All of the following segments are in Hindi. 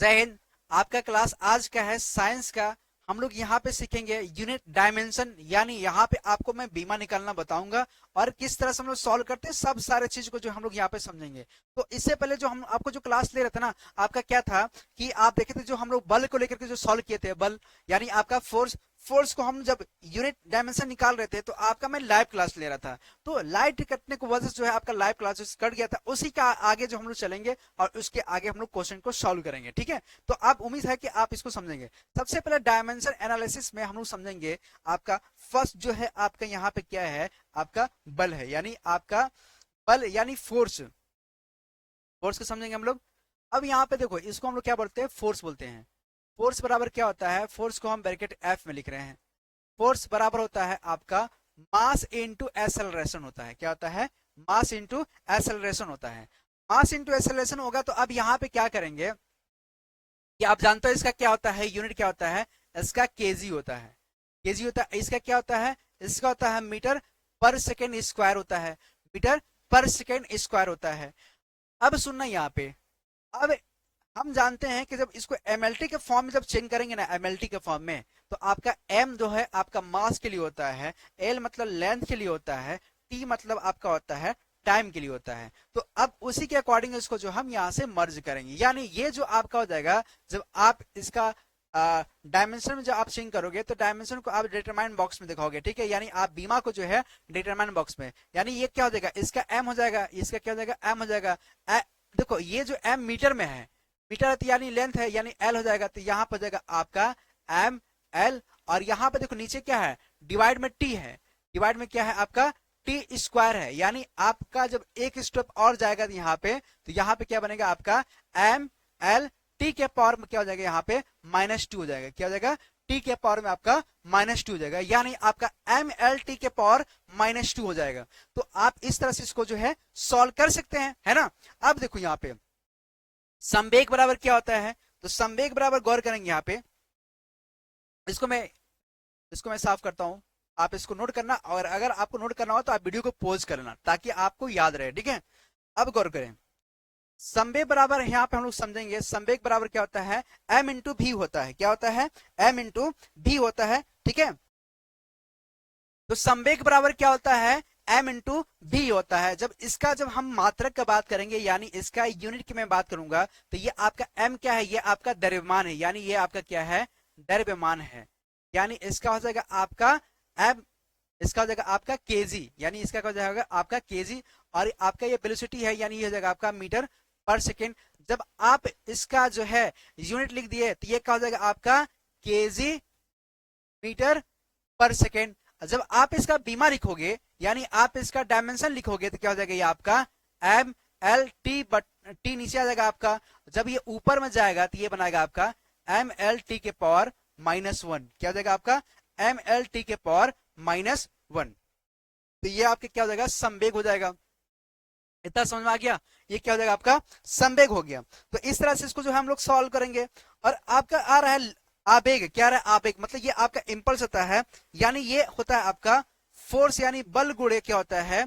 जय हिंद। आपका क्लास आज का है साइंस का। हम लोग यहाँ पे सीखेंगे यूनिट डायमेंशन, यानी यहाँ पे आपको मैं बीमा निकालना बताऊंगा और किस तरह से हम लोग सॉल्व करते हैं, सब सारे चीज को जो हम लोग यहाँ पे समझेंगे। तो इससे पहले जो हम आपको जो क्लास ले रहे थे ना, आपका क्या था कि आप देखे थे जो हम लोग बल को लेकर के जो सॉल्व किए थे, बल यानी आपका फोर्स। फोर्स को हम जब यूनिट डायमेंशन निकाल रहे थे तो आपका मैं लाइव क्लास ले रहा था। तो लाइव कटने की वजह से जो है आपका लाइव क्लासेस कट गया था, उसी का आगे जो हम लोग चलेंगे और उसके आगे हम लोग क्वेश्चन को सॉल्व करेंगे। ठीक है, तो आप उम्मीद है कि आप इसको समझेंगे। सबसे पहले डायमेंशन एनालिसिस में हम लोग समझेंगे आपका फर्स्ट जो है आपका यहाँ पे क्या है, आपका बल है, यानी आपका बल यानी फोर्स। फोर्स को समझेंगे हम लोग। अब यहाँ पे देखो, इसको हम लोग क्या बोलते हैं, फोर्स बोलते हैं। फोर्स बराबर क्या होता है, फोर्स को हम ब्रैकेट एफ में लिख रहे हैं। फोर्स बराबर होता है आपका मास इनटू एक्सेलरेशन होता है। क्या होता है, मास इनटू एक्सेलरेशन होता है। मास इनटू एक्सेलरेशन होगा तो अब यहाँ पे क्या करेंगे कि आप जानते हो इसका क्या होता है, यूनिट क्या होता है, इसका केजी होता है। केजी होता है। इसका क्या होता है, इसका होता है मीटर पर सेकेंड स्क्वायर होता है। मीटर पर सेकेंड स्क्वायर होता है। अब सुनना यहाँ पे, अब हम जानते हैं कि जब इसको एमएलटी के फॉर्म में जब चेंज करेंगे ना, एमएलटी के फॉर्म में, तो आपका एम जो है आपका मास के लिए होता है, एल मतलब लेंथ के लिए होता है, टी मतलब आपका होता है टाइम के लिए होता है। तो अब उसी के अकॉर्डिंग इसको जो हम यहाँ से मर्ज करेंगे, यानी ये जो आपका हो जाएगा, जब आप इसका डायमेंशन में जो आप चेंज करोगे तो डायमेंशन को आप डिटरमाइन बॉक्स में दिखाओगे। ठीक है, यानी आप बीमा को जो है डिटरमाइन बॉक्स में, यानी ये क्या हो जाएगा, इसका एम हो जाएगा, इसका क्या हो जाएगा, एम हो जाएगा। देखो ये जो एम मीटर में है, मीटर यानी लेंथ है, यानी एल हो जाएगा, तो यहाँ पर हो जाएगा आपका एम एल। और यहाँ पे देखो नीचे क्या है, डिवाइड में टी है, डिवाइड में क्या है आपका टी स्क्वायर है, यानी आपका जब एक स्टेप और जाएगा यहाँ पे, तो यहाँ पे क्या बनेगा आपका एम एल टी के पावर में क्या हो जाएगा, यहाँ पे -2 हो जाएगा। क्या हो जाएगा, टी के पावर में आपका -2 हो जाएगा, यानी आपका एम एल टी के पावर -2 हो जाएगा। तो आप इस तरह से इसको जो है सॉल्व कर सकते हैं, है ना। अब देखो यहाँ पे संवेग बराबर क्या होता है, तो संवेग बराबर गौर करेंगे यहाँ पे, इसको मैं साफ करता हूं। आप इसको नोट करना, और अगर आपको नोट करना हो तो आप वीडियो को पॉज कर लेना ताकि आपको याद रहे। ठीक है, अब गौर करें, संवेग बराबर यहाँ पे हम लोग समझेंगे, संवेग बराबर क्या होता है, एम इंटू भी होता है। क्या होता है, एम इंटू भी होता है। ठीक है, तो संवेग बराबर क्या होता है, एम इंटू भी होता है। जब हम मात्रक का बात करेंगे, यानी इसका यूनिट की मैं बात करूंगा, तो ये आपका एम क्या है, ये आपका द्रव्यमान है, यानी ये आपका क्या है, द्रव्यमान है। यानी इसका हो जाएगा आपका एम, इसका हो जाएगा आपका केजी, यानी इसका हो जाएगा आपका केजी। और आपका ये वेलोसिटी है, यानी ये हो जाएगा आपका मीटर पर सेकेंड। जब आप इसका जो है यूनिट लिख दिए तो ये क्या हो जाएगा आपका केजी मीटर पर सेकेंड। जब आप इसका बीमा लिखोगे, यानी आप इसका डायमेंशन लिखोगे, तो क्या हो जाएगा, ये आपका M L T, but T नीचे आ जाएगा आपका। जब ये ऊपर में जाएगा तो ये बनाएगा आपका एम एल टी के पावर -1। क्या हो जाएगा आपका एम एल टी के पावर -1। तो ये आपके क्या हो जाएगा, संवेग हो जाएगा। इतना समझ में आ गया, ये क्या हो जाएगा आपका संवेग हो गया। तो इस तरह से इसको जो है हम लोग सॉल्व करेंगे। और आपका आ रहा है आवेग, क्या रहा है आवेग, मतलब ये आपका इंपल्स होता है, यानी ये होता है आपका फोर्स, यानी बल गुणे क्या होता है,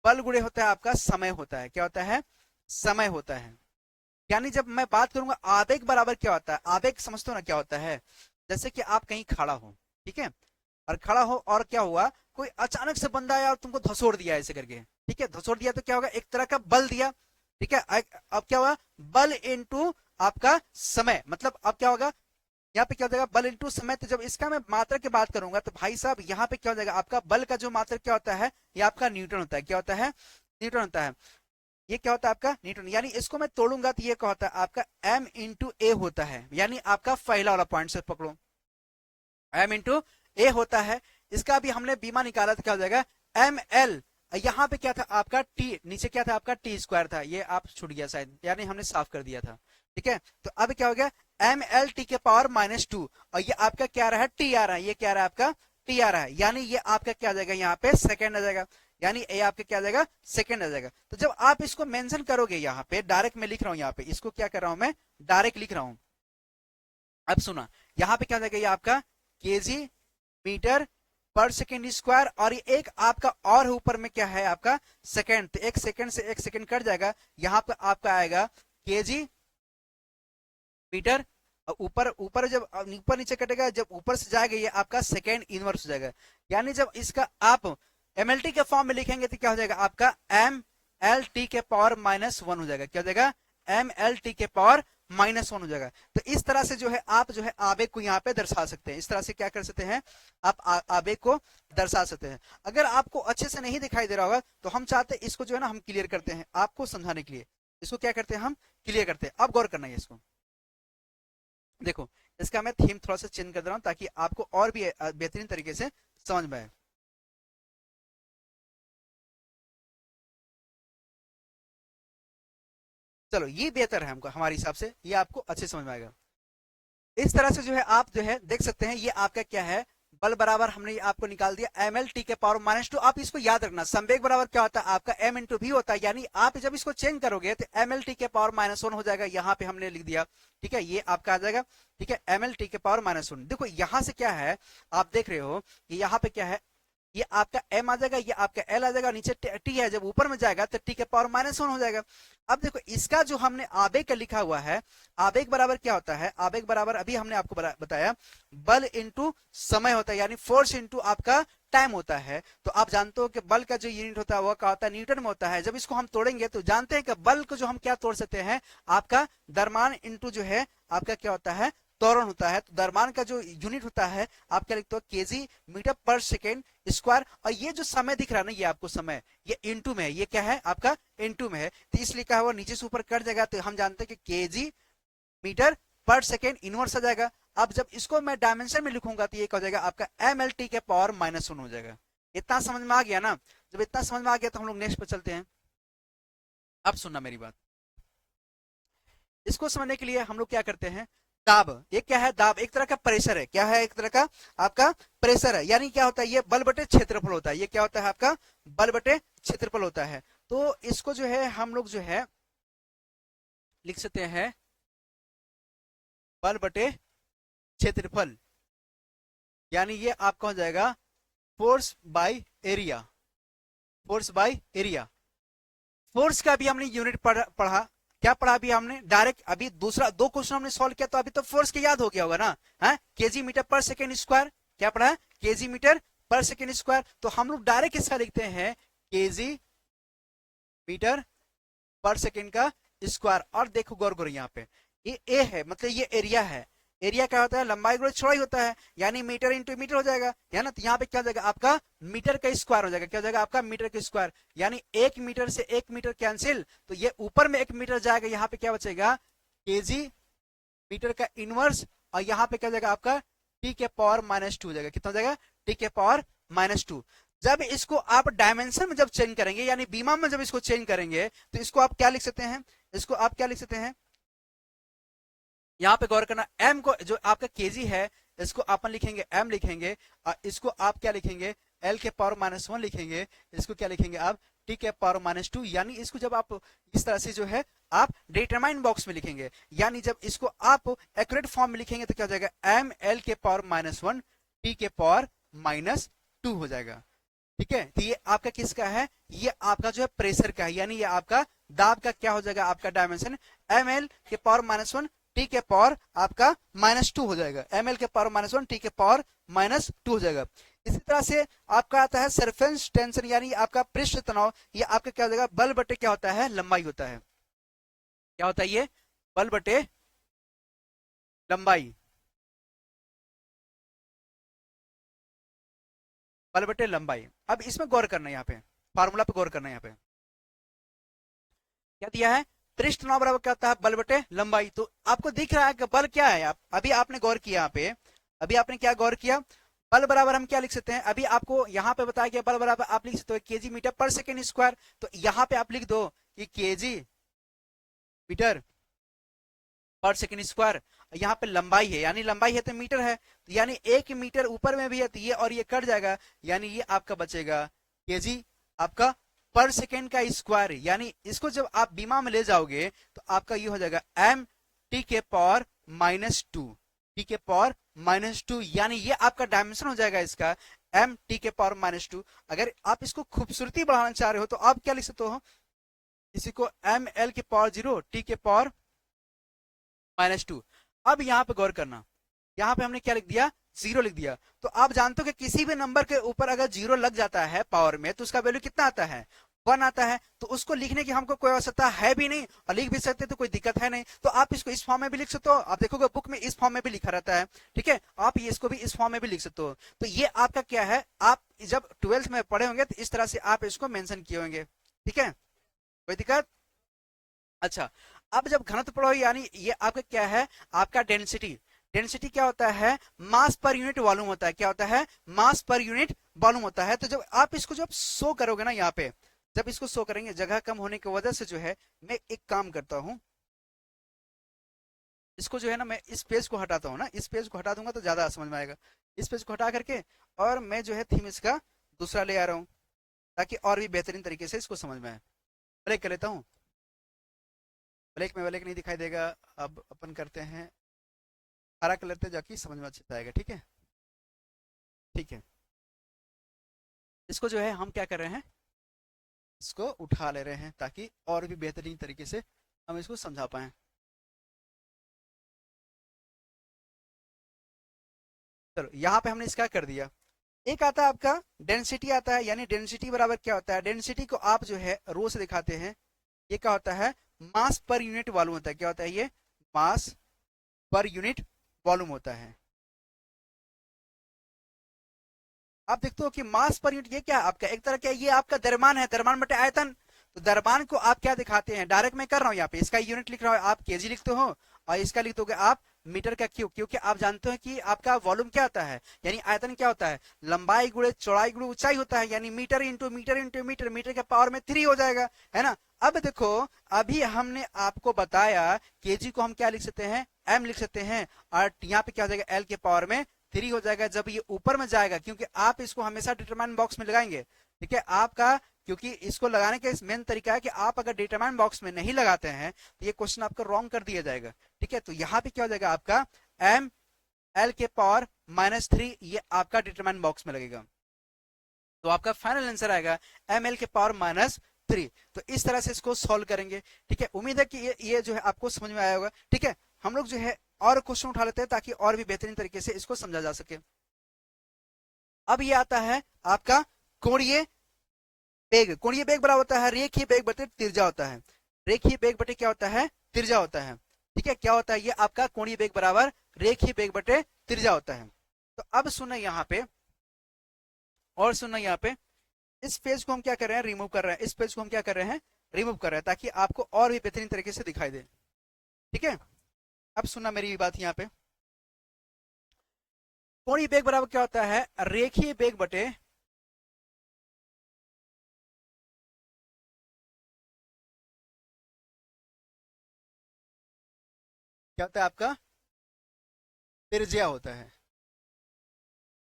बल गुणे होता है आपका समय होता है। क्या होता है, समय होता है। यानी जब मैं बात करूंगा आवेग बराबर क्या होता है, आवेग समझते हो ना क्या होता है, जैसे कि आप कहीं खड़ा हो, ठीक है, और खड़ा हो और क्या हुआ, कोई अचानक से बंदा आया और तुमको धसोड़ दिया ऐसे करके। ठीक है, धसोड़ दिया तो क्या होगा, एक तरह का बल दिया। ठीक है, अब क्या हुआ, बल इनटू आपका समय, मतलब अब क्या होगा, यहाँ पे क्या हो जाएगा, बल इनटू समय। तो जब इसका मैं मात्रा की बात करूंगा तो भाई साहब यहाँ पे क्या हो जाएगा, आपका बल का जो मात्रा क्या होता है, ये आपका न्यूटन होता है। क्या होता है, न्यूटन होता है। ये क्या होता है आपका न्यूटन, यानी इसको मैं तोड़ूंगा तो ये क्या होता है आपका एम इंटू ए होता है, यानी आपका पहला वाला पॉइंट से पकड़ो, एम इंटू ए होता है। इसका अभी हमने बीमा निकाला था, क्या हो जाएगा एम एल, यहाँ पे क्या था आपका टी, नीचे क्या था आपका टी स्क्वायर था, ये आप छूट गया शायद, यानी हमने साफ कर दिया था। ठीक है, तो अब क्या हो गया एम एल टी के पावर -2, और ये आपका क्या रहा है, टी आ रहा है, ये क्या रहा है आपका टी आ रहा है, यानी ये आपका क्या आ जाएगा, यहाँ पे सेकेंड आ जाएगा, यानी ये आपका क्या आ जाएगा, सेकेंड आ जाएगा। तो जब आप इसको मेंशन करोगे, यहाँ पे डायरेक्ट मैं लिख रहा हूँ, यहाँ पे इसको क्या कर रहा हूं मैं, डायरेक्ट लिख रहा हूं। अब सुना, यहाँ पे क्या आ जाएगा, ये आपका केजी मीटर पर सेकेंड स्क्वायर, और ये एक आपका और ऊपर में क्या है आपका सेकेंड, तो एक सेकेंड से एक सेकेंड कट जाएगा, यहाँ पे आपका आएगा केजी मीटर। ऊपर ऊपर जब ऊपर नीचे कटेगा, जब ऊपर से जाएगा ये आपका सेकेंड इनवर्स हो जाएगा। यानी जब इसका आप एमएलटी के फॉर्म में लिखेंगे तो क्या हो जाएगा आपका एम एल टी के पावर -1 हो जाएगा। क्या हो जाएगा? एम एल टी के पावर -1 हो जाएगा। तो इस तरह से जो है आप जो है आवेग को यहाँ पे दर्शा सकते हैं। इस तरह से क्या कर सकते हैं आप आवेग को दर्शा सकते हैं। अगर आपको अच्छे से नहीं दिखाई दे रहा होगा तो हम चाहते हैं इसको जो है ना हम क्लियर करते हैं आपको समझाने के लिए। इसको क्या करते हैं हम क्लियर करते हैं। अब गौर करना है इसको। देखो इसका मैं थीम थोड़ा सा चेंज कर दे रहा हूं ताकि आपको और भी बेहतरीन तरीके से समझ में आए। चलो ये बेहतर है हमको, हमारे हिसाब से ये आपको अच्छे समझ में आएगा। इस तरह से जो है आप जो है देख सकते हैं ये आपका क्या है, बल बराबर हमने ये आपको निकाल दिया एम एल टी के पावर -2। आप इसको याद रखना, संवेग बराबर क्या होता है आपका एम इंटू भी होता है। यानी आप जब इसको चेंज करोगे तो एम एल टी के पावर -1 हो जाएगा। यहाँ पे हमने लिख दिया, ठीक है, ये आपका आ जाएगा, ठीक है, एम एल टी के पावर -1। देखो यहाँ से क्या है, आप देख रहे हो कि यहाँ पे क्या है, ये आपका m आ जाएगा, ये आपका l आ जाएगा, नीचे t है, जब ऊपर में जाएगा तो t के पावर -1 हो जाएगा। अब देखो इसका जो हमने आवेग का लिखा हुआ है, आवेग बराबर क्या होता है, आवेग बराबर अभी हमने आपको बताया बल इंटू समय होता है, यानी फोर्स इंटू आपका टाइम होता है। तो आप जानते हो कि बल का जो यूनिट होता है वो क्या होता है, न्यूटन में होता है। जब इसको हम तोड़ेंगे तो जानते हैं कि बल को जो हम क्या तोड़ सकते हैं, आपका द्रव्यमान इंटू जो है आपका क्या होता है, त्वरण होता है। तो द्रव्यमान का जो यूनिट होता है आप क्या लिखते हो, केजी मीटर पर सेकेंड स्क्वायर। और ये जो समय दिख रहा है ना, ये आपको समय ये इंटू में है, ये क्या है आपका इंटू में है, तो इसलिए क्या हुआ नीचे से ऊपर कट जाएगा। तो हम जानते हैं कि केजी मीटर पर सेकेंड इनवर्स आ जाएगा। अब जब इसको मैं डायमेंशन में लिखूंगा तो ये क्या हो जाएगा आपका एम एल टी के पावर -1 हो जाएगा। इतना समझ में आ गया ना? जब इतना समझ में आ गया तो हम लोग नेक्स्ट पर चलते हैं। अब सुनना मेरी बात, इसको समझने के लिए हम लोग क्या करते हैं, दाब, ये क्या है, दाब एक तरह का प्रेशर है। क्या है? एक तरह का आपका प्रेशर है। यानी क्या होता है, ये बल बटे क्षेत्रफल होता है। ये क्या होता है आपका बल बटे क्षेत्रफल होता है। तो इसको जो है हम लोग जो है लिख सकते हैं बल बटे क्षेत्रफल, यानी ये आपका हो जाएगा force by area. Force by area, force का भी हमने यूनिट पढ़ा। क्या पढ़ा अभी हमने डायरेक्ट, अभी दूसरा दो क्वेश्चन हमने सॉल्व किया तो अभी तो फोर्स के याद हो गया होगा ना, है केजी मीटर पर सेकेंड स्क्वायर। क्या पढ़ा है? केजी मीटर पर सेकेंड स्क्वायर। तो हम लोग डायरेक्ट इसका लिखते हैं केजी मीटर पर सेकेंड का स्क्वायर। और देखो गौर करो यहाँ पे ये ए है, मतलब ये एरिया है। एरिया क्या होता है, लंबाई गुणा चौड़ाई होता है, यानी मीटर इंटू मीटर हो जाएगा, है ना। तो यहाँ पे क्या हो जाएगा आपका मीटर का स्क्वायर हो जाएगा। क्या हो जाएगा आपका मीटर का स्क्वायर, यानी 1 मीटर से 1 मीटर कैंसिल, तो ये ऊपर में 1 मीटर जाएगा, यहाँ पे क्या बचेगा केजी मीटर का इनवर्स। और यहाँ पे क्या हो जाएगा आपका टी के पावर -2 हो जाएगा। कितना हो जाएगा? टी के पावर -2। जब इसको आप डायमेंशन में जब चेंज करेंगे, यानी बीमा में जब इसको चेंज करेंगे तो इसको आप क्या लिख सकते हैं, इसको आप क्या लिख सकते हैं, यहाँ पे गौर करना, m को जो आपका केजी है इसको अपन लिखेंगे m लिखेंगे, और इसको आप क्या लिखेंगे l के पावर -1 लिखेंगे, इसको क्या लिखेंगे आप t के पावर -2। यानी इसको जब आप इस तरह से जो है आप डिटरमाइन बॉक्स में लिखेंगे, यानी जब इसको आप एक्यूरेट फॉर्म में लिखेंगे तो क्या हो जाएगा m l के पावर -1 t के पावर -2 हो जाएगा। ठीक है, तो ये आपका किसका है, ये आपका जो है प्रेशर का है, यानी ये आपका दाब का क्या हो जाएगा आपका डायमेंशन एम एल के पावर -1 टी के पावर आपका -2 हो जाएगा। एम एल के पावर -1 टी के पावर -2 हो जाएगा। इसी तरह से आपका आता है सरफेस टेंशन, यानी आपका पृष्ठ तनाव। ये आपका क्या हो जाएगा बल बटे क्या होता है, लंबाई होता है। क्या होता है ये, बल बटे लंबाई, बल बटे लंबाई। अब इसमें गौर करना है, यहाँ पे फार्मूला पे गौर करना है। यहाँ पे क्या दिया है, पृष्ठ तनाव बराबर क्या होता है बल बटे लंबाई। तो आपको दिख रहा है कि बल क्या है, आप अभी आपने गौर किया, यहाँ पे अभी आपने क्या गौर किया, बल बराबर हम क्या लिख सकते हैं, अभी आपको यहाँ पे बताया गया बल बराबर आप लिख सकते हो केजी मीटर पर सेकेंड स्क्वायर। तो यहाँ पे आप लिख दो कि केजी मीटर पर सेकेंड स्क्वायर। यहाँ पे लंबाई है, यानी लंबाई है तो मीटर है, तो यानी 1 मीटर ऊपर में भी है तो ये और ये कट जाएगा, यानी ये आपका बचेगा केजी आपका पर सेकेंड का स्क्वायर। यानी इसको जब आप बीमा में ले जाओगे तो आपका ये हो जाएगा m टी के पावर -2, टी के पावर -2, यानी ये आपका डायमेंशन हो जाएगा इसका m टी के पावर -2। अगर आप इसको खूबसूरती बढ़ाना चाह रहे हो तो आप क्या लिख सकते हो, इसी को m l के पावर 0 टी के पावर -2। अब यहाँ पे गौर करना, यहाँ पे हमने क्या लिख दिया, जीरो लिख दिया। तो आप जानते हो कि किसी भी नंबर के ऊपर अगर जीरो लग जाता है पावर में तो उसका वैल्यू कितना आता है, 1 आता है। तो उसको लिखने की हमको कोई आवश्यकता है भी नहीं, और लिख भी सकते तो कोई दिक्कत है नहीं। तो आप इसको इस फॉर्म में भी लिख सकते हो, आप देखोगे बुक में इस फॉर्म में भी लिखा रहता है, ठीक है। आप ये इसको भी इस फॉर्म में भी लिख सकते हो। तो ये आपका क्या है, आप जब 12th में पढ़े होंगे तो इस तरह से आप इसको मेंशन किए होंगे, ठीक है, कोई दिक्कत। अच्छा, अब जब घनत्व पढ़ो, यानी ये आपका क्या है, आपका डेंसिटी। डेंसिटी क्या होता है, मास पर यूनिट वॉल्यूम होता है। क्या होता है, मास पर यूनिट वॉल्यूम होता है। तो जब आप इसको जब शो करोगे ना, यहाँ पे जब इसको शो करेंगे, जगह कम होने की वजह से जो है मैं एक काम करता हूँ, इसको जो है ना मैं इस पेज को हटाता हूँ ना, इस पेज को हटा दूंगा तो ज्यादा समझ में आएगा। इस पेज को हटा करके और मैं जो है थीम इसका दूसरा ले आ रहा हूँ, ताकि और भी बेहतरीन तरीके से इसको समझ में आए। ब्लैक कर लेता हूँ, ब्लैक में ब्लैक नहीं दिखाई देगा। अब अपन करते हैं हरा कलर से, जाके समझ में अच्छे से आएगा, ठीक है, ठीक है। इसको जो है हम क्या कर रहे हैं, इसको उठा ले रहे हैं ताकि और भी बेहतरीन तरीके से हम इसको समझा पाए। चलो यहाँ पे हमने इसका कर दिया। एक आता है आपका डेंसिटी आता है, यानी डेंसिटी बराबर क्या होता है, डेंसिटी को आप जो है रो से दिखाते हैं। ये क्या होता है, मास पर यूनिट वॉल्यूम होता है। क्या होता है ये, मास पर यूनिट वॉल्यूम होता है। आप देखते हो कि मास पर यूनिट ये क्या है आपका, एक तरह का ये आपका द्रव्यमान है, द्रव्यमान बटे आयतन। तो द्रव्यमान को आप क्या दिखाते हैं, डायरेक्ट मैं कर रहा हूँ यहाँ पे, इसका यूनिट लिख रहा हूँ, आप केजी लिखते हो, और इसका लिख दोगे आप मीटर का क्यूब, क्योंकि आप जानते हो कि आपका वॉल्यूम क्या होता है, यानी आयतन क्या होता है, लंबाई गुणे चौड़ाई गुणे ऊंचाई होता है, यानी metre into metre into metre, metre के पावर में 3 हो जाएगा, है ना। अब देखो, अभी हमने आपको बताया केजी को हम क्या लिख सकते हैं, एम लिख सकते हैं, और यहाँ पे क्या हो जाएगा, एल के पावर में 3 हो जाएगा जब ये ऊपर में जाएगा, क्योंकि आप इसको हमेशा डिटरमाइन बॉक्स में लगाएंगे, ठीक है आपका। क्योंकि इसको लगाने का मेन तरीका है कि आप अगर डिटरमाइन बॉक्स में नहीं लगाते हैं तो ये क्वेश्चन आपका रॉन्ग कर दिया जाएगा, ठीक है। तो यहाँ पे क्या हो जाएगा आपका, एम एल के पावर -3, ये आपका डिटरमाइन बॉक्स में लगेगा। तो आपका फाइनल आंसर आएगा एम एल के पावर -3। तो इस तरह से इसको सॉल्व करेंगे, ठीक है। उम्मीद है कि ये जो है आपको समझ में आया होगा, ठीक है। हम लोग जो है और क्वेश्चन उठा लेते हैं ताकि और भी बेहतरीन तरीके से इसको समझा जा सके। अब ये आता है आपका कोणीय बेग। कोणीय बेग बराबर होता है रेखीय बेग बटे तिरजा होता है। रेखीय बेग बटे क्या होता है, तिरजा होता है, ठीक है। क्या होता है ये आपका कोणीय बेग बराबर रेखीय बेग बटे तिरजा होता है। तो अब सुना यहाँ पे, और सुना यहाँ पे, इस पेज को हम क्या कर रहे हैं, रिमूव कर रहे हैं। इस पेज को हम क्या कर रहे हैं, रिमूव कर रहे हैं, ताकि आपको और भी बेहतरीन तरीके से दिखाई दे, ठीक है। अब सुनना मेरी बात यहाँ पे, कोणीय बेग बराबर क्या होता है, रेखीय बेग बटे क्या होता है आपका, त्रिज्या होता है।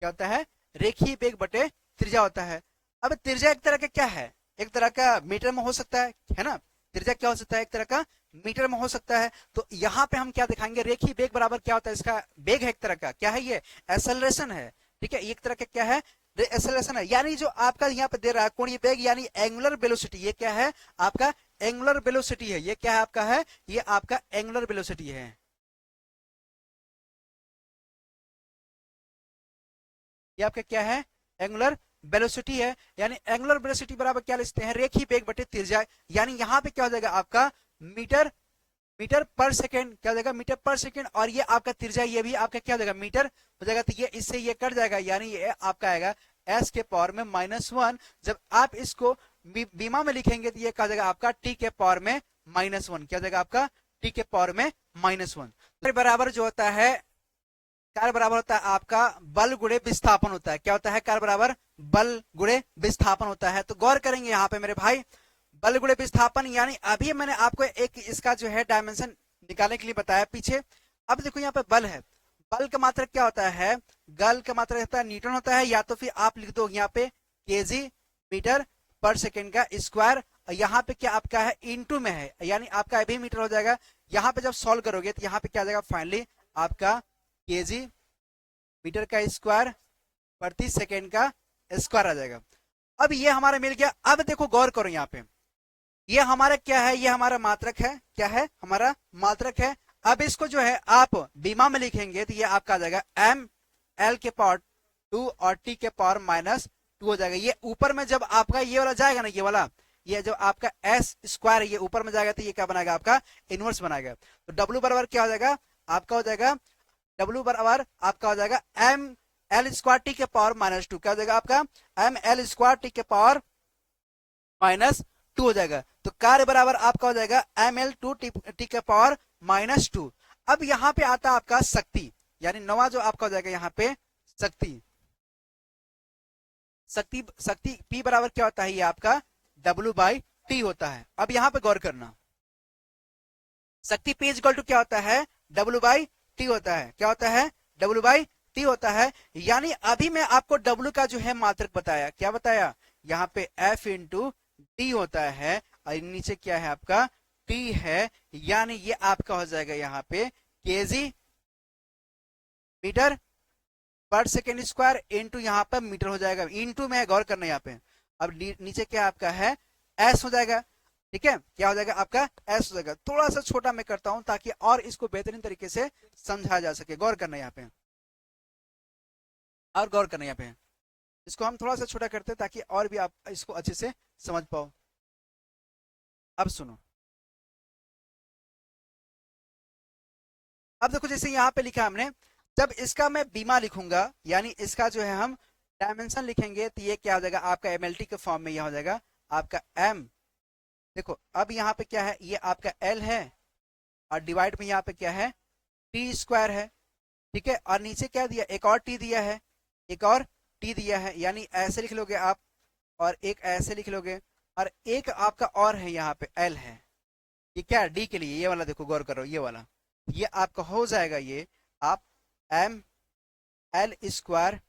क्या होता है, रेखीय बेग बटे त्रिज्या होता है। अब त्रिज्या एक तरह का क्या है, एक तरह का मीटर में हो सकता है ना। त्रिज्या क्या हो सकता है, एक तरह का मीटर में हो सकता है। तो यहाँ पे हम क्या दिखाएंगे, रेखीय बेग बराबर क्या होता है, इसका बेग है एक तरह का, क्या है ये, एक्सेलरेशन है, ठीक है। एक तरह का क्या है, एक्सेलरेशन है, यानी जो आपका यहाँ पे दे रहा है कोणीय बेग यानी एंगुलर वेलोसिटी, ये क्या है आपका एंगुलर वेलोसिटी है। ये क्या है आपका, है ये आपका एंगुलर वेलोसिटी है। ये आपका क्या है, एंगुलर वेलोसिटी है। यानी एंगुलर वेलोसिटी बराबर क्या लिखते हैं, रेखीय बेग बटे त्रिज्या। यानी यहाँ पे क्या हो जाएगा आपका मीटर, मीटर पर सेकेंड, क्या हो जाएगा मीटर पर सेकेंड, और ये आपका त्रिज्या ये भी आपका क्या हो जाएगा, मीटर हो जाएगा। तो ये इससे ये कट जाएगा, यानी ये आपका आएगा एस के पावर में -1। जब आप इसको बीमा में लिखेंगे तो ये क्या हो जाएगा आपका टी के पावर में -1, क्या हो जाएगा आपका टी के पावर में -1। तो बराबर जो होता है, कार्य बराबर होता है आपका बल गुणे विस्थापन होता है। क्या होता है, कार्य बराबर बल गुणे विस्थापन होता है। तो गौर करेंगे यहाँ पे मेरे भाई, बल गुणे विस्थापन, यानी अभी मैंने आपको एक इसका जो है डायमेंशन निकालने के लिए बताया पीछे। अब देखो यहाँ पे बल है, बल का मात्रक क्या होता है, गल का मात्रक होता है न्यूटन होता है, या तो फिर आप लिख दो यहाँ पे केजी मीटर पर सेकेंड का स्क्वायर। यहाँ पे क्या आपका है, इंटू में है, यानी आपका अभी मीटर हो जाएगा। यहाँ पे जब सॉल्व करोगे तो यहाँ पे क्या आ जाएगा, फाइनली आपका केजी मीटर का स्क्वायर प्रति सेकेंड का स्क्वायर आ जाएगा। अब ये हमारा मिल गया। अब देखो गौर करो यहाँ पे, ये हमारा क्या है, ये हमारा मात्रक है, क्या है हमारा मात्रक है। अब इसको जो है आप बीमा में लिखेंगे तो ये आपका आ जाएगा एम एल के पावर 2 और टी के पावर -2 हो जाएगा। ये ऊपर में जब आपका ये वाला जाएगा ना, ये वाला, ये जब आपका एस स्क्वायर ये ऊपर में जाएगा तो ये क्या बनाएगा, आपका इनवर्स बनाएगा। तो डब्ल्यू बराबर क्या हो जाएगा आपका, हो जाएगा डब्ल्यू बराबर आपका हो जाएगा एम एल स्क्वायर टी के पावर -2, क्या हो जाएगा आपका एम एल स्क्वायर टी के पावर -2 हो जाएगा। तो कार्य बराबर आपका हो जाएगा एम एल टू टी के पावर -2। अब यहां पे आता है आपका शक्ति, यानी नवा जो आपका हो जाएगा यहाँ पे शक्ति, शक्ति शक्ति P बराबर क्या होता है, ये आपका W/T होता है। अब यहां पे गौर करना, शक्ति P इक्वल टू क्या होता है, W/T होता है। क्या होता है, W/T होता है। यानी अभी मैं आपको W का जो है मात्रक बताया, क्या बताया, यहाँ पे F इंटू D होता है और नीचे क्या है आपका T है, यानी ये आपका हो जाएगा यहाँ पे केजी मीटर पर सेकेंड स्क्वायर इंटू यहाँ पे मीटर हो जाएगा, इंटू में गौर करना यहाँ पे। अब नीचे क्या आपका है एस हो जाएगा, ठीक है, क्या हो जाएगा आपका एस हो जाएगा। थोड़ा सा छोटा मैं करता हूं ताकि और इसको बेहतरीन तरीके से समझाया जा सके। गौर करना यहाँ पे, और गौर करना यहाँ पे, इसको हम थोड़ा सा छोटा करते हैं ताकि और भी आप इसको अच्छे से समझ पाओ। अब सुनो, अब देखो जैसे यहाँ पे लिखा हमने, जब इसका मैं बीमा लिखूंगा यानी इसका जो है हम डायमेंशन लिखेंगे तो ये क्या हो जाएगा आपका एमएलटी के फॉर्म में, यह हो जाएगा आपका एम। देखो अब यहाँ पे क्या है, ये आपका एल है और डिवाइड में यहाँ पे क्या है टी स्क्वायर है, ठीक है, और नीचे क्या दिया, एक और टी दिया है, एक और टी दिया है, यानी ऐसे लिख लोगे आप और एक ऐसे लिख लोगे और एक आपका और है यहाँ पे एल है, ये क्या डी के लिए, ये वाला देखो गौर करो, ये वाला, ये आपका हो जाएगा ये आप एम एल स्क्वायर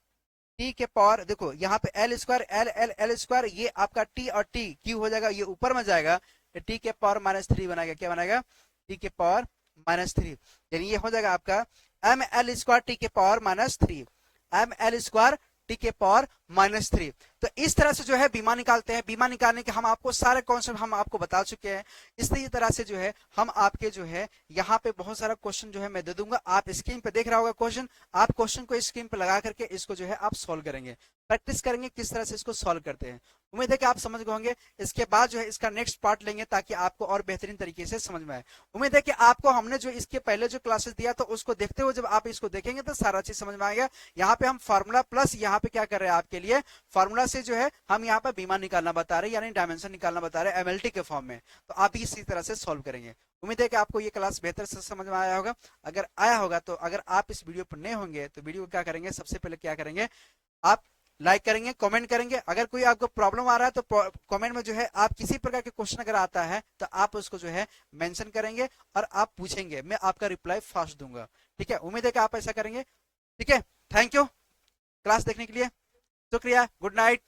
टी के पावर, देखो यहाँ पे L square L L L square, ये आपका टी और टी क्यू हो जाएगा, ये ऊपर में जाएगा टी के पावर -3 बनाएगा, क्या बनाएगा टी के पावर -3, यानी ये हो जाएगा आपका एम एल स्क्वायर टी के power -3, M L square T के पावर -3। तो इस तरह से जो है बीमा निकालते हैं। बीमा निकालने के हम आपको सारे कॉन्सेप्ट हम आपको बता चुके हैं। इसी तरह से जो है हम आपके जो है यहाँ पे बहुत सारा क्वेश्चन जो है मैं दे दूंगा, आप स्क्रीन पे देख रहा होगा क्वेश्चन, आप क्वेश्चन को स्क्रीन पे लगा करके इसको जो है आप सॉल्व करेंगे, प्रैक्टिस करेंगे किस तरह से इसको सॉल्व करते हैं। उम्मीद है कि आप समझ गए होंगे। इसके बाद जो है इसका नेक्स्ट पार्ट लेंगे ताकि आपको और बेहतरीन तरीके से समझ में आए। उम्मीद है कि आपको हमने जो इसके पहले जो क्लासेस दिया था उसको देखते हुए जब आप इसको देखेंगे तो सारा चीज समझ में आएगा। यहाँ पे हम फार्मूला प्लस यहाँ पे क्या कर रहे हैं आपके लिए, फार्मूला से जो है हम यहाँ पे बीमा निकालना बता रहे हैं, यानी डायमेंशन निकालना बता रहे हैं एमएलटी के फॉर्म में, तो आप इसी तरह से सॉल्व करेंगे। उम्मीद है कि आपको ये क्लास बेहतर से समझ में आया होगा। अगर आया होगा तो अगर आप इस वीडियो पर नए होंगे तो वीडियो को क्या करेंगे, सबसे पहले क्या करेंगे, आप लाइक करेंगे, कमेंट करेंगे। अगर कोई आपको प्रॉब्लम आ रहा है तो कमेंट में जो है आप किसी प्रकार के क्वेश्चन अगर आता है तो आप उसको जो है मेंशन करेंगे और आप पूछेंगे, मैं आपका रिप्लाई फास्ट दूंगा। ठीक है, उम्मीद है कि आप ऐसा करेंगे। ठीक है, थैंक यू क्लास देखने के लिए, शुक्रिया, गुड नाइट।